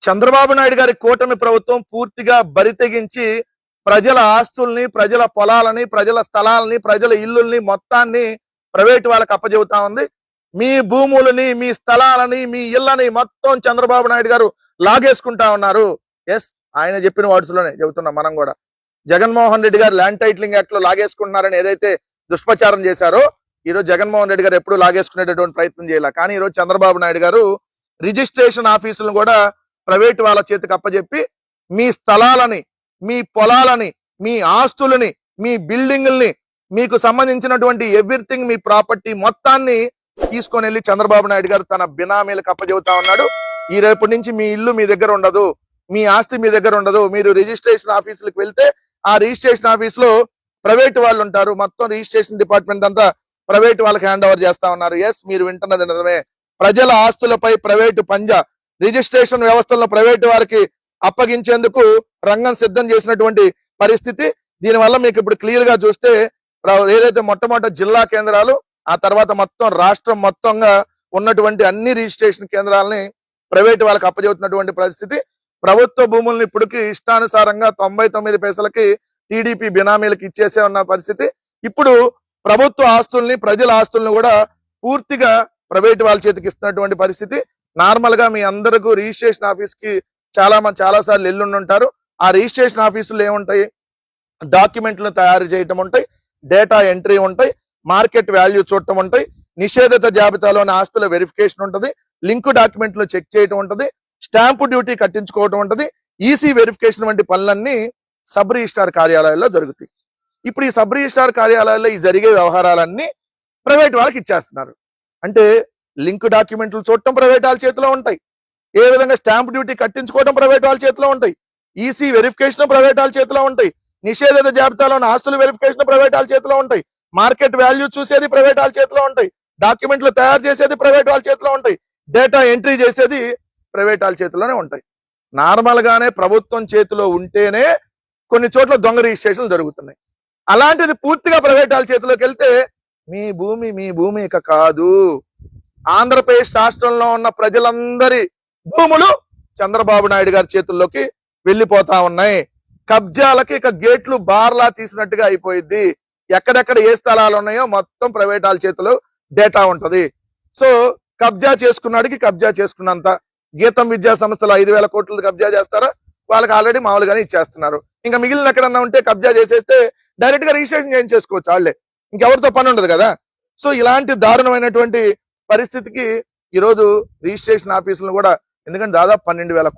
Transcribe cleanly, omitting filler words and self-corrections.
చంద్రబాబు నాయుడు గారి కూటమి ప్రభుత్వం పూర్తిగా బరితెగించి ప్రజల ఆస్తుల్ని, ప్రజల పొలాలని, ప్రజల స్థలాలని, ప్రజల ఇల్లుల్ని మొత్తాన్ని ప్రైవేట్ వాళ్ళకి అప్పచెబుతా ఉంది. మీ భూములని, మీ స్థలాలని, మీ ఇళ్ళని మొత్తం చంద్రబాబు నాయుడు గారు లాగేసుకుంటా ఉన్నారు. ఎస్, ఆయన చెప్పిన వర్డ్స్ లోనే చెబుతున్నాం మనం కూడా. జగన్మోహన్ రెడ్డి గారు ల్యాండ్ టైటిలింగ్ యాక్ట్ లో లాగేసుకుంటున్నారని ఏదైతే దుష్ప్రచారం చేశారో, ఈరోజు జగన్మోహన్ రెడ్డి గారు ఎప్పుడు లాగేసుకునేటటువంటి ప్రయత్నం చేయాల. కానీ ఈరోజు చంద్రబాబు నాయుడు గారు రిజిస్ట్రేషన్ ఆఫీసులను కూడా ప్రైవేట్ వాళ్ళ చేతికి అప్పచెప్పి మీ స్థలాలని, మీ పొలాలని, మీ ఆస్తులని, మీ బిల్డింగుల్ని, మీకు సంబంధించినటువంటి ఎవ్రీథింగ్, మీ ప్రాపర్టీ మొత్తాన్ని తీసుకొని వెళ్ళి చంద్రబాబు నాయుడు గారు తన బినామీలకు అప్పచెబుతా ఉన్నాడు. ఈ రేపటి నుంచి మీ ఇల్లు మీ దగ్గర ఉండదు, మీ ఆస్తి మీ దగ్గర ఉండదు. మీరు రిజిస్ట్రేషన్ ఆఫీసులకు వెళ్తే ఆ రిజిస్ట్రేషన్ ఆఫీస్ లో ప్రైవేట్ వాళ్ళు ఉంటారు. మొత్తం రిజిస్ట్రేషన్ డిపార్ట్మెంట్ అంతా ప్రైవేట్ వాళ్ళకి హ్యాండ్ ఓవర్ చేస్తా ఉన్నారు. ఎస్, మీరు వింటున్నది నిజమే. ప్రజల ఆస్తులపై ప్రైవేటు పంజా, రిజిస్ట్రేషన్ వ్యవస్థలను ప్రైవేటు వారికి అప్పగించేందుకు రంగం సిద్ధం చేసినటువంటి పరిస్థితి. దీనివల్ల మీకు ఇప్పుడు క్లియర్ గా చూస్తే ఏదైతే మొట్టమొదటి జిల్లా కేంద్రాలు, ఆ తర్వాత మొత్తం రాష్ట్రం మొత్తంగా ఉన్నటువంటి అన్ని రిజిస్ట్రేషన్ కేంద్రాలని ప్రైవేట్ వాళ్ళకి అప్పచెబుతున్నటువంటి పరిస్థితి. ప్రభుత్వ భూములను ఇప్పటికి ఇష్టానుసారంగా 99 పైసలకి టీడీపీ బినామీలకు ఇచ్చేసే ఉన్న పరిస్థితి. ఇప్పుడు ప్రభుత్వ ఆస్తుల్ని, ప్రజల ఆస్తుల్ని కూడా పూర్తిగా ప్రైవేట్ వాళ్ళ చేతికి ఇస్తున్నటువంటి పరిస్థితి. నార్మల్ గా మీ అందరికీ రిజిస్ట్రేషన్ ఆఫీస్ కి చాలా సార్లు వెళ్ళుంటారు. ఆ రిజిస్ట్రేషన్ ఆఫీసులు ఏముంటాయి? డాక్యుమెంట్లను తయారు చేయటం ఉంటాయి, డేటా ఎంట్రీ ఉంటాయి, మార్కెట్ వాల్యూ చూడటం ఉంటాయి, నిషేధిత జాబితాలోని ఆస్తుల వెరిఫికేషన్ ఉంటుంది, లింక్ డాక్యుమెంట్లు చెక్ చేయటం ఉంటుంది, స్టాంపు డ్యూటీ కట్టించుకోవటం ఉంటుంది, ఈసీ వెరిఫికేషన్ వంటి పనులన్నీ సబ్ రిజిస్ట్రార్ కార్యాలయాల్లో జరుగుతాయి. ఇప్పుడు ఈ సబ్ రిజిస్ట్రార్ కార్యాలయాల్లో ఈ జరిగే వ్యవహారాలన్నీ ప్రైవేట్ వాళ్ళకి ఇచ్చేస్తున్నారు. అంటే లింక్ డాక్యుమెంట్లు చూడటం ప్రైవేట్ వాళ్ళ చేతిలో ఉంటాయి, ఏ విధంగా స్టాంప్ డ్యూటీ కట్టించుకోవడం ప్రైవేట్ వాళ్ళ చేతిలో ఉంటాయి, ఈసీ వెరిఫికేషన్ ప్రైవేట్ వాళ్ళ చేతిలో ఉంటాయి, నిషేధిత జాబితాలోని ఆస్తుల వెరిఫికేషన్ ప్రైవేట్ వాళ్ళ చేతిలో ఉంటాయి, మార్కెట్ వాల్యూ చూసేది ప్రైవేట్ వాళ్ళ చేతిలో ఉంటాయి, డాక్యుమెంట్లు తయారు చేసేది ప్రైవేట్ వాళ్ళ చేతిలో ఉంటాయి, డేటా ఎంట్రీ చేసేది ప్రైవేట్ వాళ్ళ చేతిలోనే ఉంటాయి. నార్మల్ గానే ప్రభుత్వం చేతిలో ఉంటేనే కొన్ని చోట్ల దొంగ రిజిస్ట్రేషన్లు జరుగుతున్నాయి. అలాంటిది పూర్తిగా ప్రైవేట్ వాళ్ళ చేతిలోకి వెళ్తే మీ భూమి ఇక కాదు. ఆంధ్రప్రదేశ్ రాష్ట్రంలో ఉన్న ప్రజలందరి భూములు చంద్రబాబు నాయుడు గారి చేతుల్లోకి వెళ్ళిపోతా ఉన్నాయి. కబ్జాలకి ఇక గేట్లు బార్లా తీసినట్టుగా అయిపోయింది. ఎక్కడెక్కడ ఏ స్థలాలు ఉన్నాయో మొత్తం ప్రైవేట్ వాళ్ళ చేతిలో డేటా ఉంటది. సో కబ్జా చేసుకున్నాడికి కబ్జా చేసుకున్నంత. గీతం విద్యా సంస్థలు 5,000 కోట్లు కబ్జా చేస్తారా? వాళ్ళకి ఆల్రెడీ మామూలుగానే ఇచ్చేస్తున్నారు. ఇంకా మిగిలిన ఎక్కడన్నా ఉంటే కబ్జా చేసేస్తే డైరెక్ట్ గా రిజిస్ట్రేషన్ చేయించేసుకోవచ్చు వాళ్ళే, ఇంకెవరితో పని ఉండదు కదా. సో ఇలాంటి దారుణమైనటువంటి పరిస్థితికి ఈరోజు రిజిస్ట్రేషన్ ఆఫీసులను కూడా, ఎందుకంటే దాదాపు 12,000